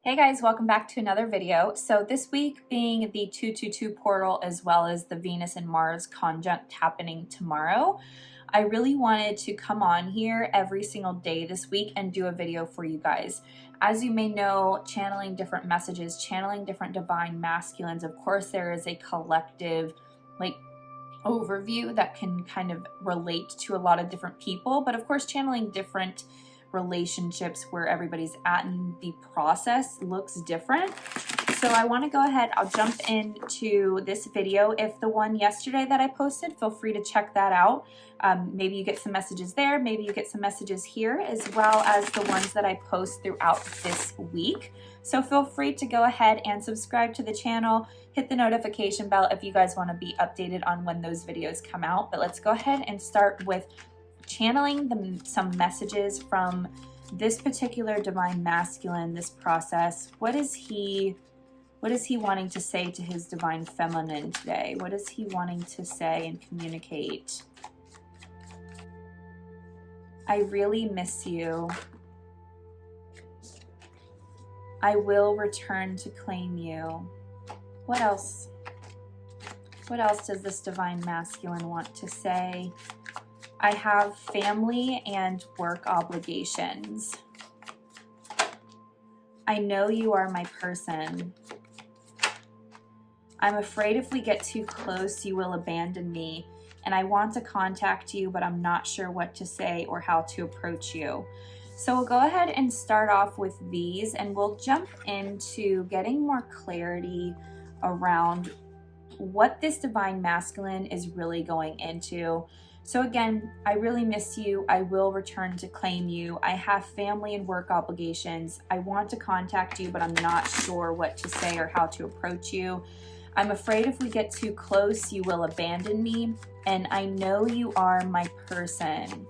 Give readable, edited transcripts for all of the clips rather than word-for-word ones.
Hey guys, welcome back to another video. So this week being the 222 portal as well as the Venus and Mars conjunct happening tomorrow, I really wanted to come on here every single day this week and do a video for you guys. As you may know, channeling different messages, channeling different divine masculines, of course there is a collective overview that can kind of relate to a lot of different people, but of course channeling different relationships where everybody's at in the process looks different. So I want to go ahead, I'll jump into this video. If the one yesterday that I posted, feel free to check that out. Maybe you get some messages there, maybe you get some messages here, as well as the ones that I post throughout this week. So feel free to go ahead and subscribe to the channel, hit the notification bell if you guys want to be updated on when those videos come out. But let's go ahead and start with channeling some messages from this particular divine masculine, this process. What is he wanting to say to his divine feminine today? What is he wanting to say and communicate? I really miss you. I will return to claim you. What else? What else does this divine masculine want to say? I have family and work obligations. I know you are my person. I'm afraid if we get too close, you will abandon me. And I want to contact you, but I'm not sure what to say or how to approach you. So we'll go ahead and start off with these, and we'll jump into getting more clarity around what this divine masculine is really going into. So again, I really miss you. I will return to claim you. I have family and work obligations. I want to contact you, but I'm not sure what to say or how to approach you. I'm afraid if we get too close, you will abandon me. And I know you are my person.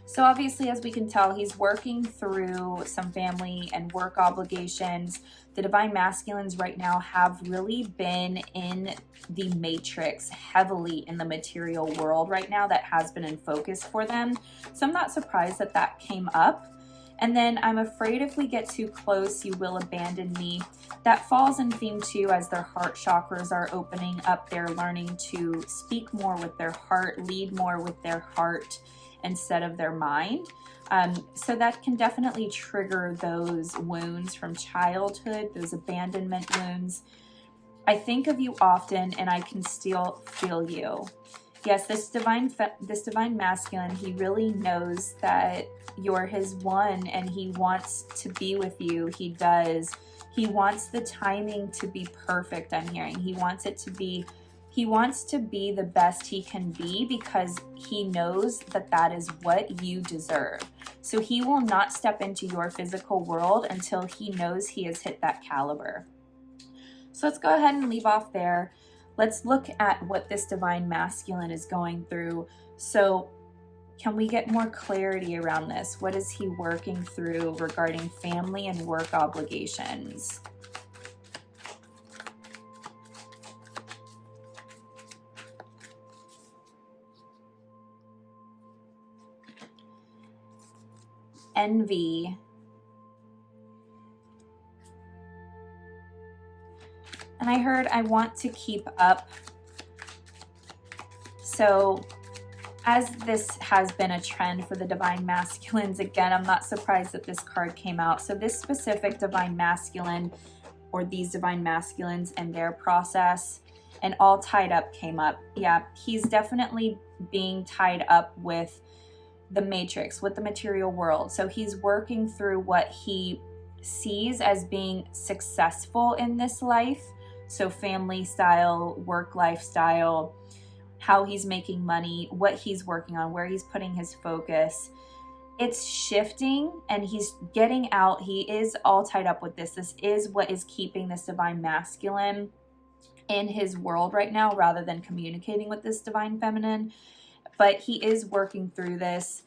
So obviously, as we can tell, he's working through some family and work obligations. The divine masculines right now have really been in the matrix, heavily in the material world right now. That has been in focus for them. So I'm not surprised that that came up. And then I'm afraid if we get too close, you will abandon me. That falls in theme too, as their heart chakras are opening up. They're learning to speak more with their heart, lead more with their heart instead of their mind. So that can definitely trigger those wounds from childhood, those abandonment wounds. I think of you often and I can still feel you. Yes, this divine masculine, he really knows that you're his one and he wants to be with you. He does. He wants the timing to be perfect, I'm hearing. He wants to be the best he can be because he knows that that is what you deserve. So he will not step into your physical world until he knows he has hit that caliber. So let's go ahead and leave off there. Let's look at what this divine masculine is going through. So can we get more clarity around this? What is he working through regarding family and work obligations? Envy. And I heard I want to keep up. So as this has been a trend for the divine masculines, again, I'm not surprised that this card came out. So this specific divine masculine, or these divine masculines and their process, and all tied up came up. Yeah, he's definitely being tied up with the matrix, with the material world. So he's working through what he sees as being successful in this life. So family style, work lifestyle, how he's making money, what he's working on, where he's putting his focus. It's shifting and he's getting out. He is all tied up with this. This is what is keeping this divine masculine in his world right now, rather than communicating with this divine feminine. But he is working through this.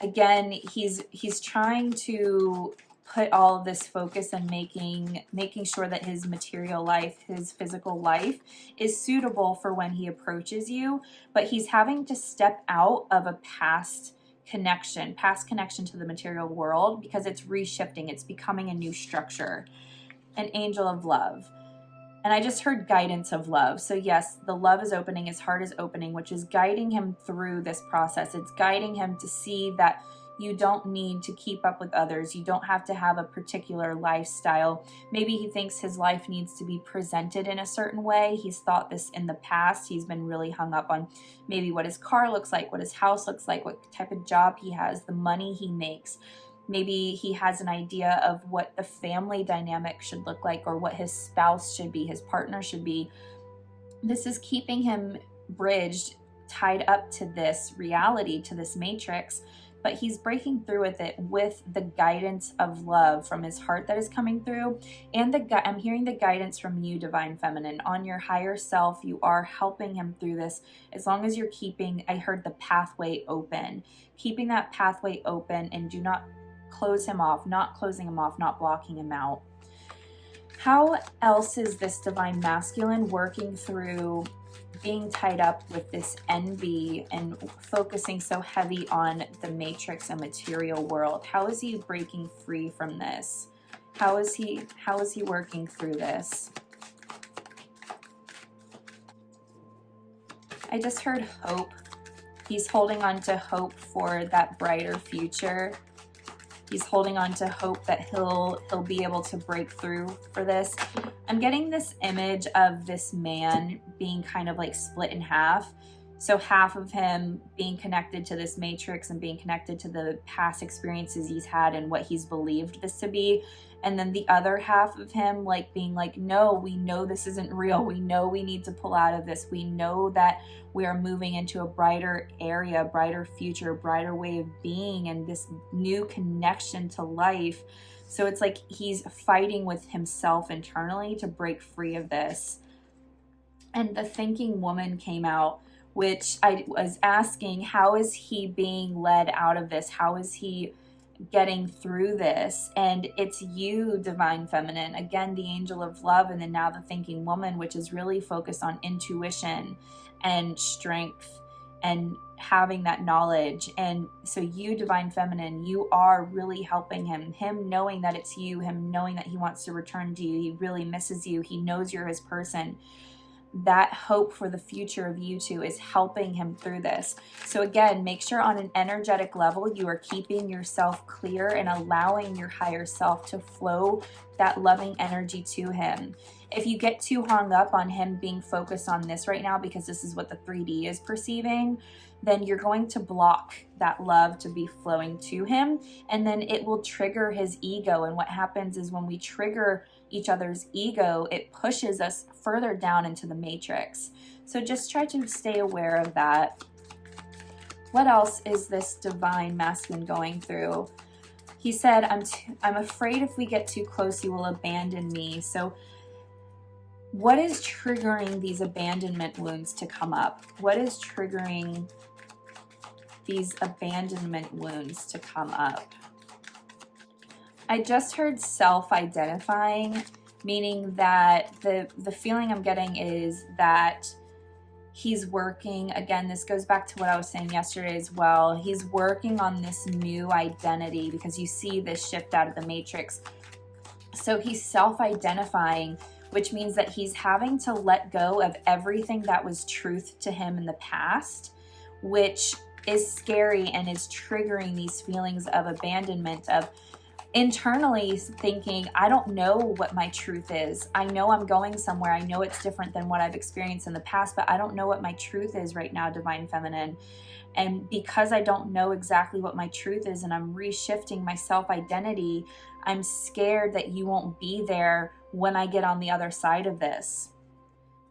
Again, he's trying to put all of this focus and making sure that his material life, his physical life, is suitable for when he approaches you. But he's having to step out of a past connection, past connection to the material world, because it's reshifting, it's becoming a new structure. An angel of love. And I just heard guidance of love. So yes, the love is opening, his heart is opening, which is guiding him through this process. It's guiding him to see that you don't need to keep up with others. You don't have to have a particular lifestyle. Maybe he thinks his life needs to be presented in a certain way. He's thought this in the past. He's been really hung up on maybe what his car looks like, what his house looks like, what type of job he has, the money he makes. Maybe he has an idea of what the family dynamic should look like, or what his spouse should be, his partner should be. This is keeping him bridged, tied up to this reality, to this matrix, but he's breaking through with it with the guidance of love from his heart that is coming through. And I'm hearing the guidance from you, Divine Feminine, on your higher self. You are helping him through this, as long as you're keeping, I heard the pathway open, keeping that pathway open, and do not close him off, not closing him off, not blocking him out. How else is this Divine Masculine working through being tied up with this envy and focusing so heavy on the matrix and material world? How is he breaking free from this? How is he working through this? I just heard hope. He's holding on to hope for that brighter future. He's holding on to hope that he'll be able to break through for this. I'm getting this image of this man being kind of like split in half. So half of him being connected to this matrix and being connected to the past experiences he's had and what he's believed this to be. And then the other half of him like being like, no, we know this isn't real. We know we need to pull out of this. We know that we are moving into a brighter area, brighter future, brighter way of being, and this new connection to life. So it's like he's fighting with himself internally to break free of this. And the thinking woman came out, which I was asking, how is he being led out of this? How is he getting through this? And it's you, Divine Feminine, again, the angel of love, and then now the thinking woman, which is really focused on intuition and strength and having that knowledge. And so you, Divine Feminine, you are really helping him knowing that it's you, him knowing that he wants to return to you, he really misses you, he knows you're his person. That hope for the future of you two is helping him through this. So again, make sure on an energetic level, you are keeping yourself clear and allowing your higher self to flow that loving energy to him. If you get too hung up on him being focused on this right now, because this is what the 3D is perceiving, then you're going to block that love to be flowing to him. And then it will trigger his ego. And what happens is when we trigger each other's ego, it pushes us further down into the matrix. So just try to stay aware of that. What else is this Divine Masculine going through? He said, I'm afraid if we get too close, you will abandon me. So what is triggering these abandonment wounds to come up? What is triggering these abandonment wounds to come up? I just heard self-identifying, meaning that the feeling I'm getting is that he's working, again, this goes back to what I was saying yesterday as well, he's working on this new identity, because you see this shift out of the matrix. So he's self-identifying, which means that he's having to let go of everything that was truth to him in the past, which is scary and is triggering these feelings of abandonment, of internally thinking, I don't know what my truth is. I know I'm going somewhere. I know it's different than what I've experienced in the past, but I don't know what my truth is right now, Divine Feminine. And because I don't know exactly what my truth is and I'm reshifting my self-identity, I'm scared that you won't be there when I get on the other side of this.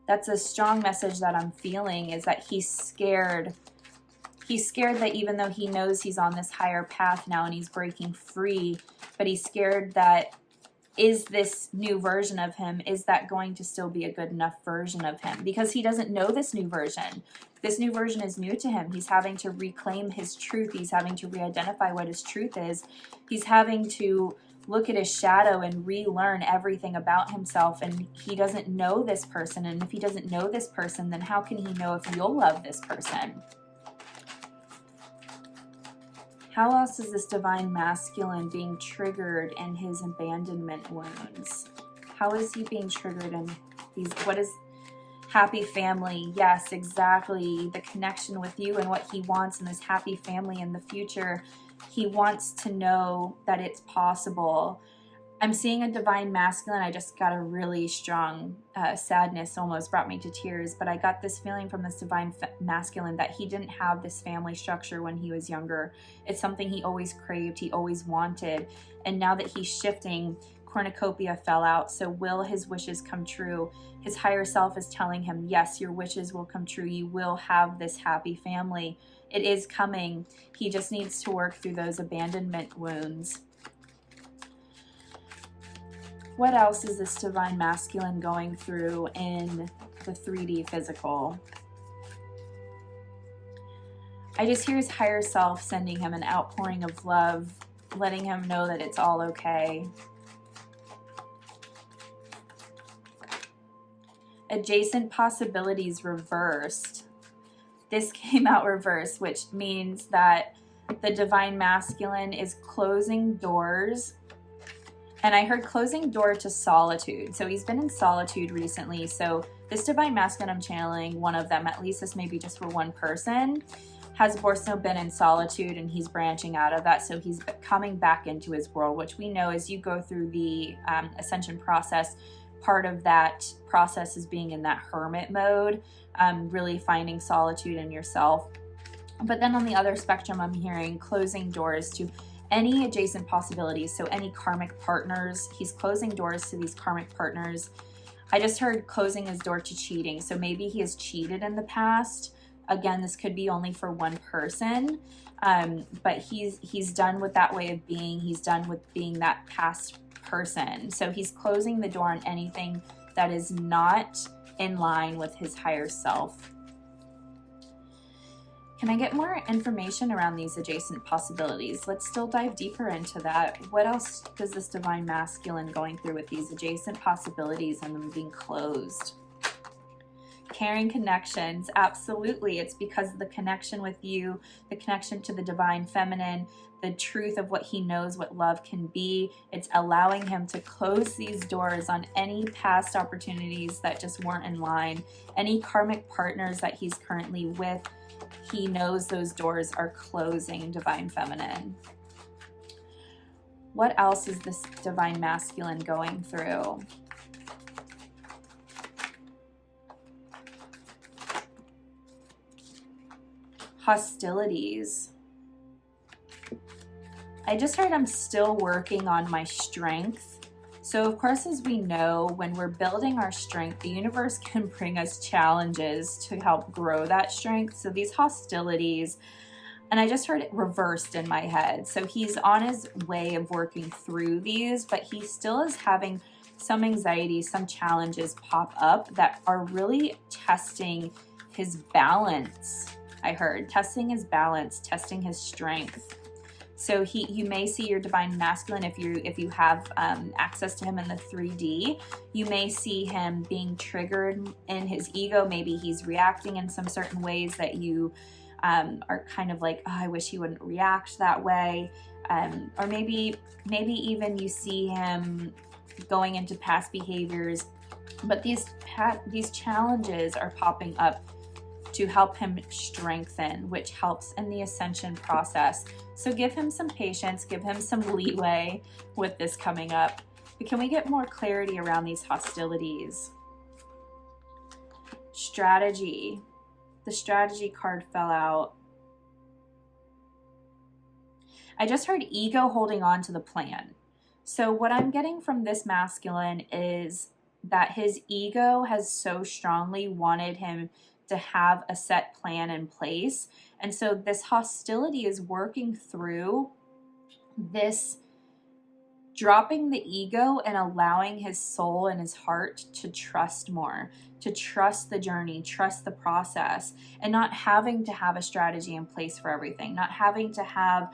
That's a strong message that I'm feeling, is that he's scared. He's scared that even though he knows he's on this higher path now and he's breaking free, but he's scared that, is this new version of him, is that going to still be a good enough version of him? Because he doesn't know this new version. This new version is new to him. He's having to reclaim his truth. He's having to re-identify what his truth is. He's having to look at his shadow and relearn everything about himself, and he doesn't know this person. And if he doesn't know this person, then how can he know if you'll love this person? How else is this divine masculine being triggered in his abandonment wounds? How is he being triggered in these? What is happy family? Yes, exactly. The connection with you and what he wants in this happy family in the future. He wants to know that it's possible. I'm seeing a divine masculine. I just got a really strong sadness, almost brought me to tears, but I got this feeling from this divine masculine that he didn't have this family structure when he was younger. It's something he always craved, he always wanted. And now that he's shifting, cornucopia fell out. So will his wishes come true? His higher self is telling him, yes, your wishes will come true. You will have this happy family. It is coming. He just needs to work through those abandonment wounds. What else is this divine masculine going through in the 3D physical? I just hear his higher self sending him an outpouring of love, letting him know that it's all okay. Adjacent possibilities reversed. This came out reversed, which means that the divine masculine is closing doors. And I heard closing door to solitude. So he's been in solitude recently. So this divine masculine I'm channeling, one of them, at least this may be just for one person, has more so been in solitude, and he's branching out of that. So he's coming back into his world, which we know as you go through the ascension process, part of that process is being in that hermit mode, really finding solitude in yourself. But then on the other spectrum, I'm hearing closing doors to any adjacent possibilities. So any karmic partners, he's closing doors to these karmic partners. I just heard closing his door to cheating. So maybe he has cheated in the past. Again, this could be only for one person, but he's done with that way of being. He's done with being that past person. So he's closing the door on anything that is not in line with his higher self. Can I get more information around these adjacent possibilities? Let's still dive deeper into that. What else does this divine masculine going through with these adjacent possibilities and them being closed? Caring connections, absolutely. It's because of the connection with you, the connection to the divine feminine, the truth of what he knows what love can be. It's allowing him to close these doors on any past opportunities that just weren't in line, any karmic partners that he's currently with. He knows those doors are closing, divine feminine. What else is this divine masculine going through? Hostilities. I just heard I'm still working on my strength. So of course, as we know, when we're building our strength, the universe can bring us challenges to help grow that strength. So these hostilities, and I just heard it reversed in my head. So he's on his way of working through these, but he still is having some anxiety, some challenges pop up that are really testing his balance. I heard testing his balance, testing his strength. So you may see your divine masculine if you have access to him in the 3D. You may see him being triggered in his ego. Maybe he's reacting in some certain ways that you are kind of like, oh, I wish he wouldn't react that way. Or maybe even you see him going into past behaviors. But these challenges are popping up to help him strengthen, which helps in the ascension process. So give him some patience, give him some leeway with this coming up. But can we get more clarity around these hostilities? Strategy. The strategy card fell out. I just heard ego holding on to the plan. So what I'm getting from this masculine is that his ego has so strongly wanted him to have a set plan in place. And so this hostility is working through this dropping the ego and allowing his soul and his heart to trust more, to trust the journey, trust the process, and not having to have a strategy in place for everything, not having to have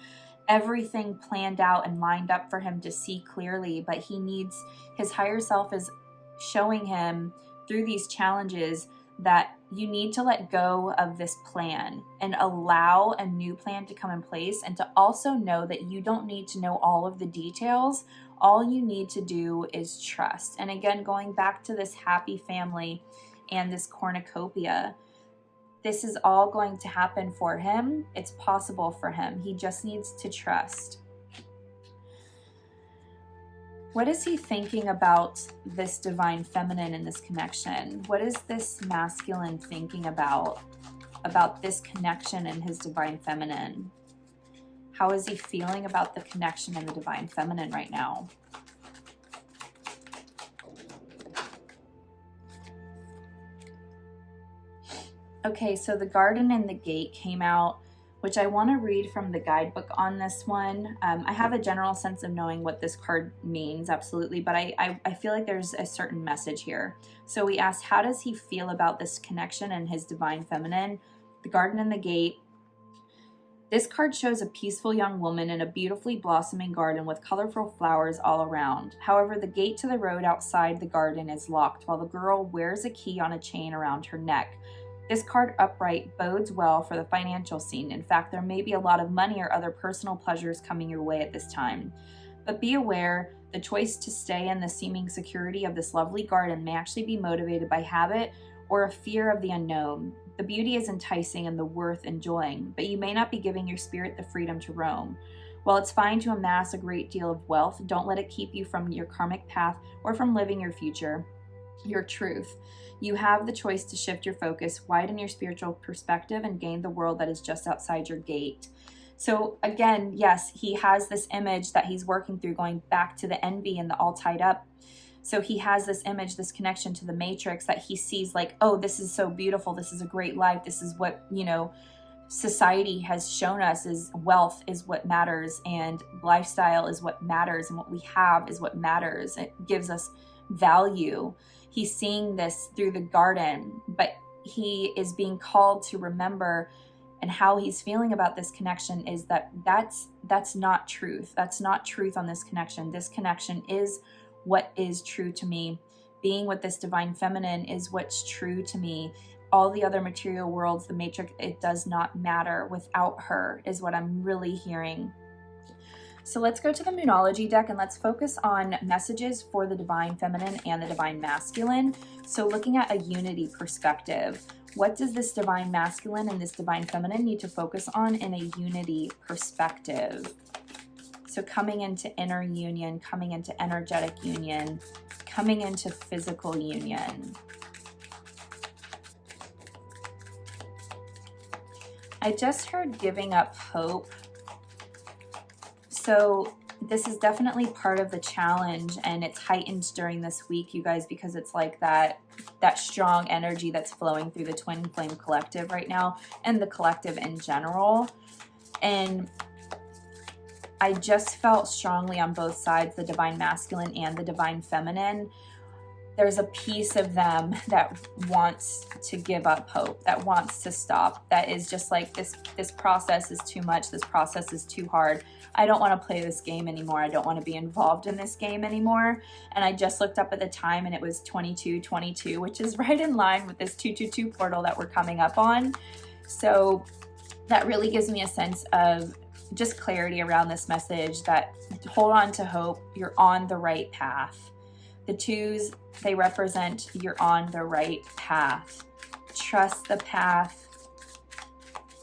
everything planned out and lined up for him to see clearly. But he needs, his higher self is showing him through these challenges that you need to let go of this plan and allow a new plan to come in place, and to also know that you don't need to know all of the details. All you need to do is trust. And again, going back to this happy family and this cornucopia, this is all going to happen for him. It's possible for him. He just needs to trust. What is he thinking about this divine feminine in this connection? What is this masculine thinking about this connection and his divine feminine? How is he feeling about the connection and the divine feminine right now? Okay, so the garden and the gate came out, which I want to read from the guidebook on this one. I have a general sense of knowing what this card means, absolutely, but I feel like there's a certain message here. So we asked, how does he feel about this connection and his divine feminine? The garden and the gate. This card shows a peaceful young woman in a beautifully blossoming garden with colorful flowers all around. However, the gate to the road outside the garden is locked while the girl wears a key on a chain around her neck. This card upright bodes well for the financial scene. In fact, there may be a lot of money or other personal pleasures coming your way at this time. But be aware, the choice to stay in the seeming security of this lovely garden may actually be motivated by habit or a fear of the unknown. The beauty is enticing and the worth enjoying, but you may not be giving your spirit the freedom to roam. While it's fine to amass a great deal of wealth, don't let it keep you from your karmic path or from living your future, your truth. You have the choice to shift your focus, widen your spiritual perspective, and gain the world that is just outside your gate. So again, yes, he has this image that he's working through, going back to the envy and the all tied up. So he has this image, this connection to the matrix that he sees like, oh, this is so beautiful. This is a great life. This is what, society has shown us is wealth is what matters, and lifestyle is what matters, and what we have is what matters. It gives us value. He's seeing this through the garden, but he is being called to remember, and how he's feeling about this connection is that's not truth. That's not truth on this connection. This connection is what is true to me. Being with this divine feminine is what's true to me. All the other material worlds, the matrix, it does not matter without her, is what I'm really hearing. So let's go to the Moonology deck and let's focus on messages for the divine feminine and the divine masculine. So looking at a unity perspective, what does this divine masculine and this divine feminine need to focus on in a unity perspective? So coming into inner union, coming into energetic union, coming into physical union. I just heard giving up hope. So this is definitely part of the challenge, and it's heightened during this week, you guys, because it's like that strong energy that's flowing through the Twin Flame Collective right now, and the collective in general. And I just felt strongly on both sides, the divine masculine and the divine feminine. There's a piece of them that wants to give up hope, that wants to stop, that is just like, this process is too much, this process is too hard. I don't want to play this game anymore. I don't want to be involved in this game anymore. And I just looked up at the time and it was 22:22, which is right in line with this 222 portal that we're coming up on. So that really gives me a sense of just clarity around this message, that hold on to hope. You're on the right path. The twos, they represent you're on the right path. Trust the path.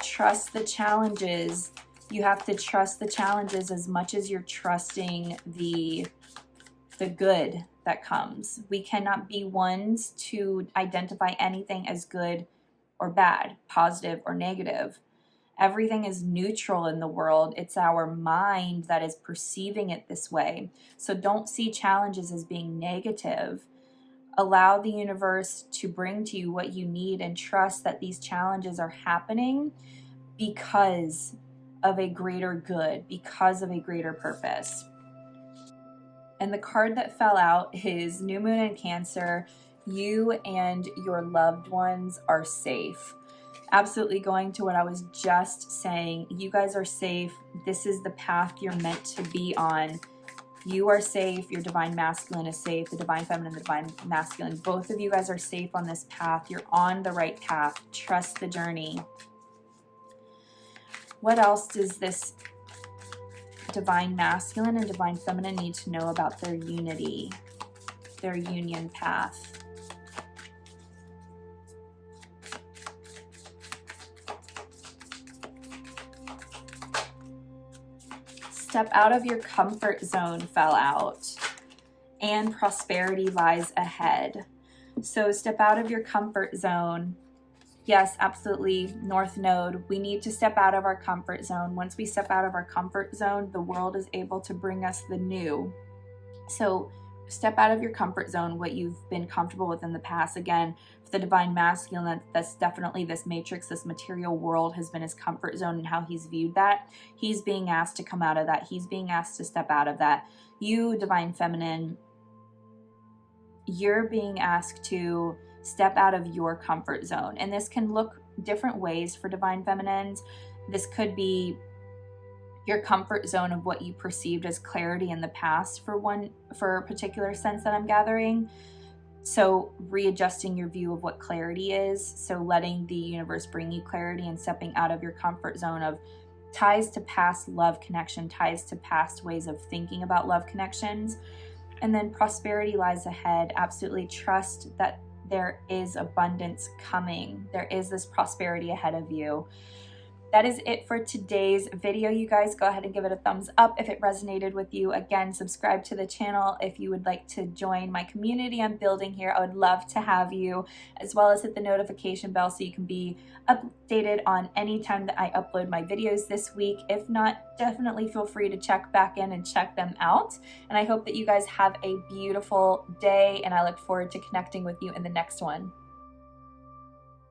Trust the challenges. You have to trust the challenges as much as you're trusting the good that comes. We cannot be ones to identify anything as good or bad, positive or negative. Everything is neutral in the world. It's our mind that is perceiving it this way. So don't see challenges as being negative. Allow the universe to bring to you what you need, and trust that these challenges are happening because of a greater good, because of a greater purpose. And the card that fell out is New Moon in Cancer. You and your loved ones are safe. Absolutely going to what I was just saying. You guys are safe. This is the path you're meant to be on. You are safe. Your divine masculine is safe. The divine feminine, the divine masculine. Both of you guys are safe on this path. You're on the right path. Trust the journey. What else does this divine masculine and divine feminine need to know about their unity, their union path? Step out of your comfort zone fell out, and prosperity lies ahead. So step out of your comfort zone. Yes, absolutely. North Node, we need to step out of our comfort zone. Once we step out of our comfort zone, the world is able to bring us the new. So step out of your comfort zone, what you've been comfortable with in the past. Again, for the divine masculine, that's definitely this matrix, this material world has been his comfort zone and how he's viewed that. He's being asked to come out of that. He's being asked to step out of that. You, divine feminine, you're being asked to step out of your comfort zone. And this can look different ways for divine feminines. This could be your comfort zone of what you perceived as clarity in the past for a particular sense that I'm gathering. So readjusting your view of what clarity is. So letting the universe bring you clarity and stepping out of your comfort zone of ties to past love connection, ties to past ways of thinking about love connections. And then prosperity lies ahead. Absolutely trust that there is abundance coming. There is this prosperity ahead of you. That is it for today's video. You guys go ahead and give it a thumbs up if it resonated with you. Again, subscribe to the channel if you would like to join my community I'm building here. I would love to have you, as well as hit the notification bell so you can be updated on any time that I upload my videos this week. If not, definitely feel free to check back in and check them out. And I hope that you guys have a beautiful day, and I look forward to connecting with you in the next one.